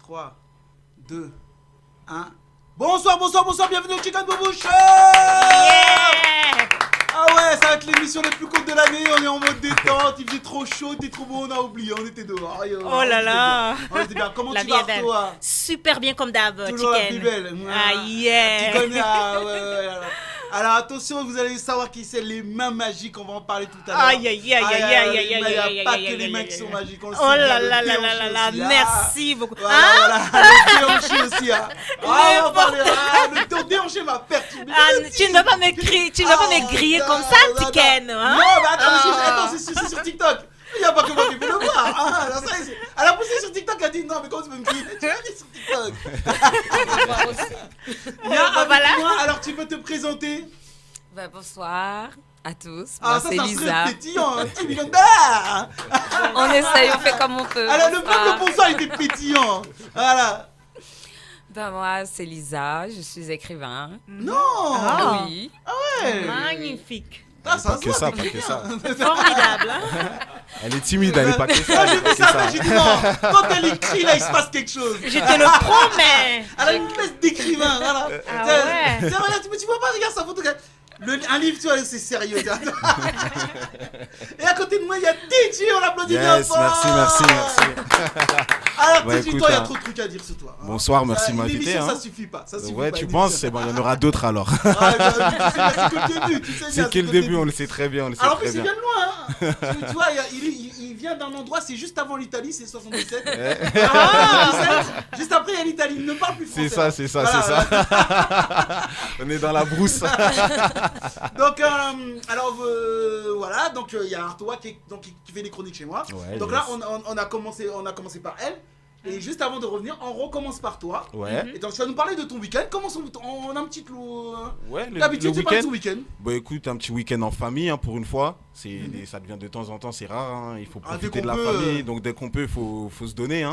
3, 2, 1. Bonsoir, bienvenue au Chicken Boubouche. Ah ouais, ça va être l'émission la plus courte de l'année, on est en mode détente, il faisait trop chaud, il était trop beau, on a oublié, on était dehors. Oh là là. On était bien, comment la tu vas toi? Super bien comme d'hab, toujours Chicken. La plus belle. Ah yeah. Tu connais, ouais. Alors attention, vous allez savoir qui c'est les mains magiques, on va en parler tout à l'heure. Aïe. Il n'y a pas que les mains qui sont magiques, on le sait. Oh là là, merci beaucoup. Voilà, le déhanché aussi. On va parler, le déhanché m'a perturbé. Tu ne vas pas me griller comme ça, Chicken. Non, mais attends, c'est sur TikTok. Il n'y a pas que moi qui peux le voir. Elle a poussé sur TikTok, elle a dit non, mais comment tu peux me griller? Tu l'as dit sur TikTok. Viens avec moi, alors tu peux te présenter? Bonsoir à tous. Ah, c'est Lisa. Ça pétillant, un petit million d'heures. On essaye, on fait comme on peut. Alors, le bonsoir était pétillant. Voilà. Moi, c'est Lisa, je suis écrivain. Non. Oui. Ah ouais. Magnifique. Pas que ça. Formidable. Elle est timide, elle est pas que ça. J'ai vu ça, j'ai dit non. Quand elle écrit, là, il se passe quelque chose. Je te le promets. Elle a une tête d'écrivain, voilà. Ah ouais. Tiens, regarde, tu vois pas, regarde sa photo. Un livre, tu vois, c'est sérieux. Et à côté de moi, il y a DJ, on l'applaudit bien fort. Merci. Alors, DJ, toi, il y a trop de trucs à dire sur toi. Bonsoir, merci de m'inviter. L'émission, ça suffit pas. Ouais, tu penses? C'est bon, il y en aura d'autres alors. C'est que le début, tu sais. C'est que le début, on le sait très bien. Alors, en plus, il vient de loin. Tu vois, il vient d'un endroit, c'est juste avant l'Italie, c'est 77. Juste après, il y a l'Italie. Il ne parle plus français. C'est ça. On est dans la brousse. Donc, voilà, donc il y a Artois qui fait des chroniques chez moi. Ouais, donc là, on a commencé par elle. Et juste avant de revenir, on recommence par toi. Ouais. Et donc, tu vas nous parler de ton week-end. Comment on a un petit clou. Ouais, d'habitude, tu parles de ton week-end. Bah écoute, un petit week-end en famille pour une fois. Ça devient de temps en temps, c'est rare. Il faut profiter de la famille. Donc dès qu'on peut, faut se donner.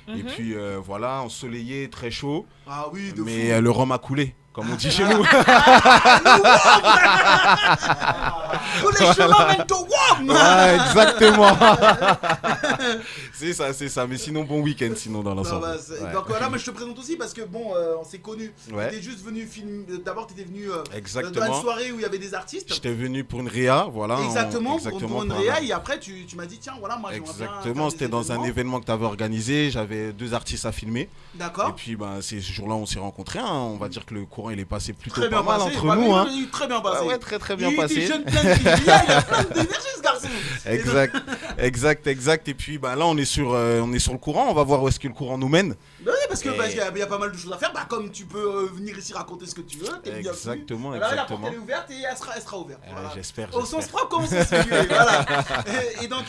Et puis voilà, ensoleillé, très chaud. Ah oui, de mais fou. le rhum a coulé, comme on dit chez nous. Tous les chemins mènent au Wom. Ouais, exactement. C'est ça. Mais sinon, bon week-end, sinon dans l'ensemble. Donc là, mais je te présente aussi parce que bon, on s'est connus. Ouais. Tu étais juste venu filmer. D'abord, tu étais venu Exactement. dans une soirée où il y avait des artistes. J'étais venu pour une réa, voilà. Exactement, pour une réa. Et après, tu m'as dit, tiens, voilà, moi, j'aimerais bien. Exactement, c'était dans un événement que tu avais organisé. J'avais 2 artistes à filmer. D'accord. Et puis, c'est ce jour-là, on s'est rencontrés. On va dire que le courant, il est passé plutôt très pas mal passé. entre nous. Il est très bien passé. Ouais, très bien passé. Il est jeune, plein de vie. Il a plein d'énergie, ce garçon. Exact. Et puis, là, on est sur le courant. On va voir où est-ce que le courant nous mène. Oui, parce qu'il y a pas mal de choses à faire. Comme tu peux venir ici raconter ce que tu veux. Exactement. Là, la porte elle est ouverte et elle sera ouverte. Voilà. J'espère. Au sens propre comme au sens figuré. Voilà. Et donc,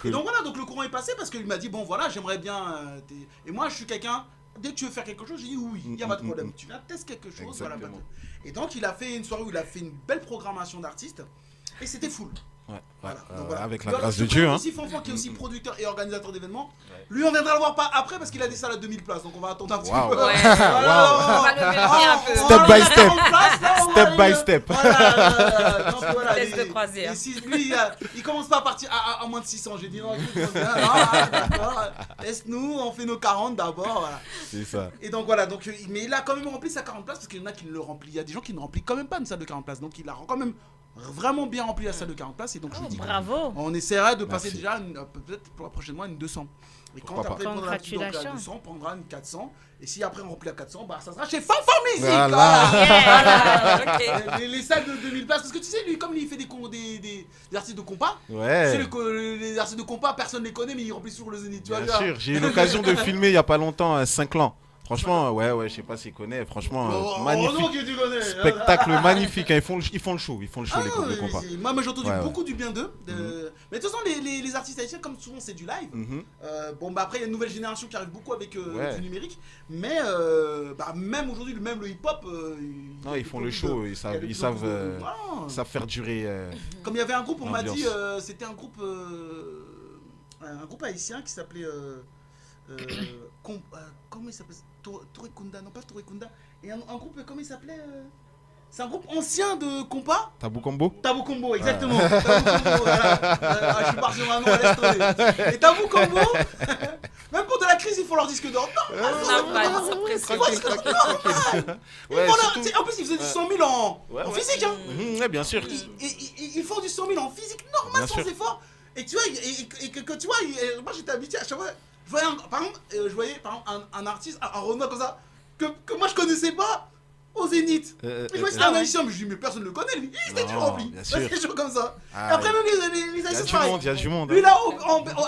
cool. donc voilà, donc le courant est passé parce qu'il m'a dit bon voilà, j'aimerais bien. Et moi, je suis quelqu'un. Dès que tu veux faire quelque chose, j'ai dit oui, il n'y a pas de problème. Tu viens tester quelque chose, voilà. Et donc, il a fait une soirée où il a fait une belle programmation d'artistes et c'était full. Ouais, voilà. avec la grâce de Dieu. Aussi Fanfan qui est aussi producteur et organisateur d'événements. Lui, on viendra le voir pas après parce qu'il a des salles à 2000 places, donc on va attendre un petit peu. On va le vérifier un peu. Step by step. Test de croisière. Lui, il commence pas à partir à moins de 600. J'ai dit non, écoute, laisse-nous, on fait nos 40 d'abord. Voilà. C'est ça. Et donc voilà, mais il a quand même rempli sa 40 places parce qu'il y en a qui ne le remplissent. Il y a des gens qui ne remplissent quand même pas une salle de 40 places. Donc il a quand même vraiment bien rempli la salle de 40 places. Et donc je lui dis bravo. On essaiera de passer déjà peut-être pour la prochaine mois une 200. Et quand après on prendra la 200, on prendra une 400. Et si après on remplit la 400, ça sera chez Fanfan Music. Voilà. Les salles de 2000 places. Parce que tu sais, lui, comme il fait des artistes de compas, ouais. Les artistes de compas, personne ne les connaît, mais ils remplissent toujours le Zénith. Bien sûr, j'ai eu l'occasion de filmer il n'y a pas longtemps 5 ans. Franchement, ouais, je sais pas s'il connaît. Franchement, magnifique. Non, tu connais. Spectacle magnifique. Ils font le show. Les compas. Moi, j'ai entendu beaucoup du bien d'eux. Mais de toute façon, les artistes haïtiens, comme souvent, c'est du live. Après, il y a une nouvelle génération qui arrive beaucoup avec du numérique. Mais même aujourd'hui, même le hip-hop. Non, ils font le show. Ils savent faire durer. Comme il y avait un groupe, on m'a dit, c'était un groupe haïtien qui s'appelait. Comment il s'appelle? Torekunda, non pas Torekunda. Et un groupe, comment il s'appelait? C'est un groupe ancien de compas. Tabou Combo, exactement. Tabou Combo, voilà. Je suis parti sur un nom à l'est. Et Tabou Combo, même pour de la crise, ils font leur disque d'or. Non, Non, pas ça Tranquille, tranquille. Ouais, surtout- en plus, ils faisaient du 100 000 en physique. Hein. Ouais, bien sûr. Ils font du 100 000 en physique normal, Bien sans sûr. effort. Et tu vois, que tu vois, moi j'étais habitué à chaque fois. Je voyais, par exemple, un artiste, un Renaud comme ça, que moi je connaissais pas au Zénith. Et je vois, c'était un magicien, mais je dis, mais personne ne le connaît, lui. Il était toujours rempli. bien Parce sûr. que toujours comme ça. Ah, Et après, même les Il y a Haïtiens, du pareil. monde, il y a du monde. Lui là,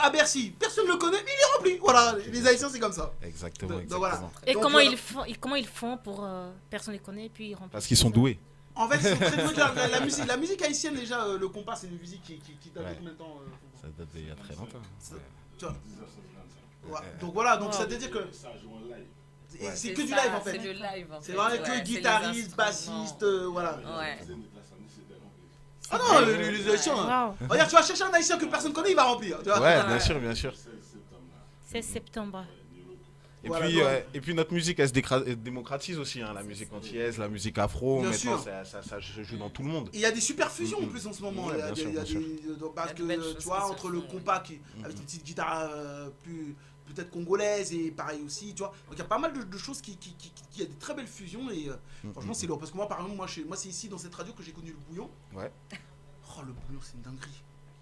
à Bercy, personne ne le connaît, mais il est rempli. Voilà, les Haïtiens, c'est comme ça. Exactement, Donc, exactement. voilà. Et Donc, comment ils font pour personne ne les connaît et puis ils remplissent. Parce qu'ils sont doués. En fait, ils sont très doués. La musique haïtienne, déjà, le compas, c'est une musique qui date de combien de temps Ça date d'il y a très longtemps. Tu vois. Ouais. Donc voilà, donc ça veut dire que. C'est que du live en fait. C'est du live en fait. C'est vraiment que Ouais, guitariste, c'est bassiste, voilà. Ouais. Ah non, les Haïtiens. Waouh. Regarde, tu vas chercher un Haïtien que personne connaît, il va remplir. Tu vois. Ouais, bien sûr, bien sûr. 16 septembre. Et, Voilà, puis, donc- et puis notre musique, elle se démocratise aussi. Hein, la musique antillaise, la musique afro, Bien maintenant sûr. ça se joue dans tout le monde. Et il y a des super fusions en plus en ce moment. Ouais, Il y a bien des- sûr, il y a bien des- parce Il y a de belles que choses tu vois, qui se entre le font, compas qui, avec une petite guitare plus peut-être congolaise et pareil aussi, tu vois. Donc il y a pas mal de choses qui a des très belles fusions et franchement c'est lourd. Parce que moi par exemple, moi c'est ici dans cette radio que j'ai connu le bouillon. Ouais. Oh le bouillon c'est une dinguerie.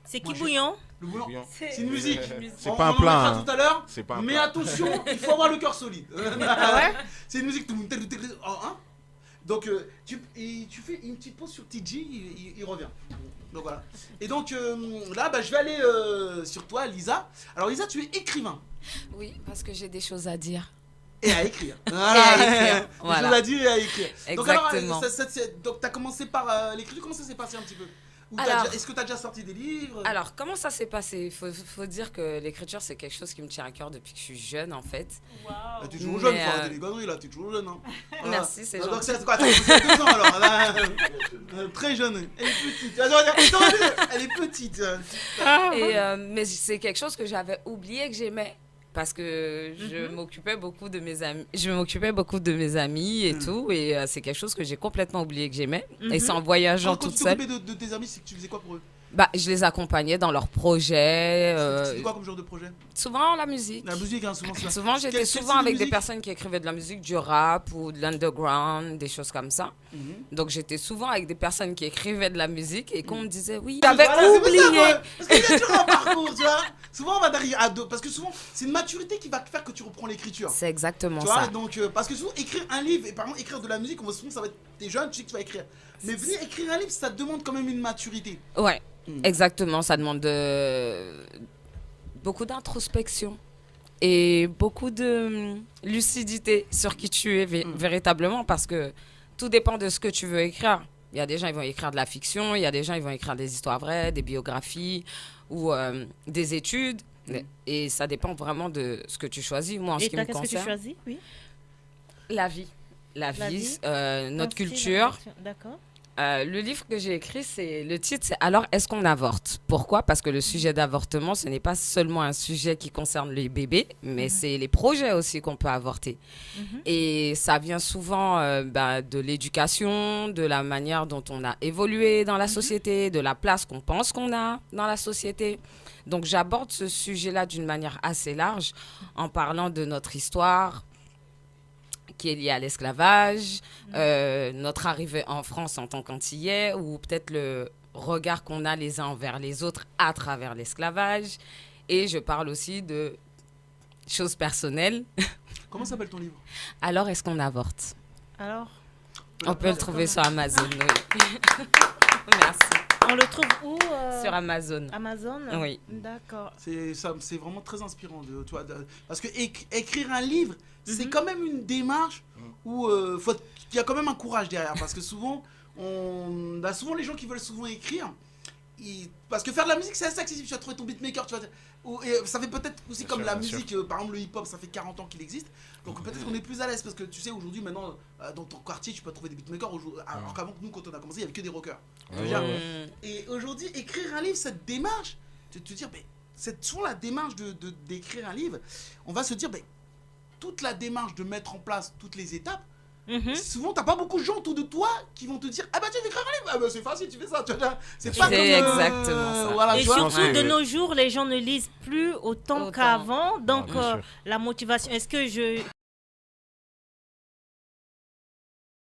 C'est Moi, qui j'ai- bouillon? Le bouillon. Bouillon. C'est une musique. C'est On- pas un on en plat, mettra hein. tout à l'heure. C'est pas un Mais plat. attention, il faut avoir le cœur solide. Ah ouais? C'est une musique. Donc tu fais une petite pause sur TG, il revient. Donc voilà. Et donc là, bah, je vais aller sur toi, Lisa. Alors Lisa, tu es écrivain Oui, parce que j'ai des choses à dire. et à écrire. Et à écrire, Des voilà. choses à dire et à écrire. Exactement. Donc tu as commencé par l'écriture. Comment ça s'est passé un petit peu? Est-ce que tu as déjà sorti des livres? Alors, comment ça s'est passé? Faut dire que l'écriture, c'est quelque chose qui me tient à cœur depuis que je suis jeune, en fait. Là, t'es toujours Mais, jeune, faut arrêter les conneries là, t'es toujours jeune. Hein. Voilà. Merci, c'est Donc gentil. c'est quoi? T'as commencé à 2 ans alors là, très jeune. Elle est petite. Tu vas dire, elle est petite. Mais c'est quelque chose que j'avais oublié que j'aimais. Parce que je m'occupais beaucoup de mes amis. Je m'occupais beaucoup de mes amis et tout. Et c'est quelque chose que j'ai complètement oublié que j'aimais. Et c'est en voyageant Quand toute tu seule. t'occupais de tes amis, c'est que tu faisais quoi pour eux? Bah, je les accompagnais dans leurs projets. C'était quoi comme genre de projet? Souvent la musique. La musique, hein, souvent c'est ça. Souvent, j'étais Quel souvent style de avec des musique? personnes qui écrivaient de la musique, du rap ou de l'underground, des choses comme ça. Donc, j'étais souvent avec des personnes qui écrivaient de la musique et qu'on me disait, oui, j'avais Voilà, c'est pour ça, oublié. moi. Parce qu'il y a toujours un parcours, tu vois. Souvent, on va d'arriver à deux. Parce que souvent, c'est une maturité qui va faire que tu reprends l'écriture. C'est exactement Tu vois, ça. donc, parce que souvent, écrire un livre, et par exemple, écrire de la musique, on va souvent, ça va être. T'es jeune, tu sais que tu vas écrire. Mais venir écrire un livre, ça te demande quand même une maturité. Ouais, exactement. Ça demande beaucoup d'introspection et beaucoup de lucidité sur qui tu es véritablement parce que tout dépend de ce que tu veux écrire. Il y a des gens, ils vont écrire de la fiction, il y a des gens, ils vont écrire des histoires vraies, des biographies ou des études. Et ça dépend vraiment de ce que tu choisis. Moi, en ce Et qui toi, me qu'est-ce que tu concerne, choisis? Oui. la vie. La La vie, vie. notre Ton style, culture. D'accord. Le livre que j'ai écrit, le titre, c'est Alors, est-ce qu'on avorte? Pourquoi? Parce que le sujet d'avortement, ce n'est pas seulement un sujet qui concerne les bébés, mais c'est les projets aussi qu'on peut avorter. Et ça vient souvent de l'éducation, de la manière dont on a évolué dans la société, de la place qu'on pense qu'on a dans la société. Donc, j'aborde ce sujet-là d'une manière assez large en parlant de notre histoire, qui est lié à l'esclavage, notre arrivée en France en tant qu'Antillais, ou peut-être le regard qu'on a les uns envers les autres à travers l'esclavage. Et je parle aussi de choses personnelles. Comment s'appelle ton livre? Alors, est-ce qu'on avorte? Alors, On peut le trouver sur Amazon, oui. Merci. on le trouve où Sur Amazon. Amazon? Oui. D'accord. C'est vraiment très inspirant. Parce que écrire un livre, c'est quand même une démarche où il y a quand même un courage derrière. Parce que souvent, souvent les gens qui veulent souvent écrire, parce que faire de la musique, c'est assez accessible. Tu vas trouver ton beatmaker, et ça fait peut-être aussi Bien comme sûr, la bien musique, par exemple le hip-hop, ça fait 40 ans qu'il existe. Donc peut-être qu'on est plus à l'aise parce que tu sais, aujourd'hui, maintenant, dans ton quartier, tu peux trouver des beatmakers. Alors qu'avant, nous, quand on a commencé, il n'y avait que des rockers. Et aujourd'hui, écrire un livre, cette démarche, de te dire, c'est souvent la démarche d'écrire un livre, on va se dire, toute la démarche de mettre en place toutes les étapes, souvent t'as pas beaucoup de gens autour de toi qui vont te dire ah bah tu écris un livre, ah bah c'est facile, tu fais ça, tu vois. C'est pas comme exactement ça. Voilà, et surtout de nos jours, les gens ne lisent plus autant qu'avant, donc la motivation. Est-ce que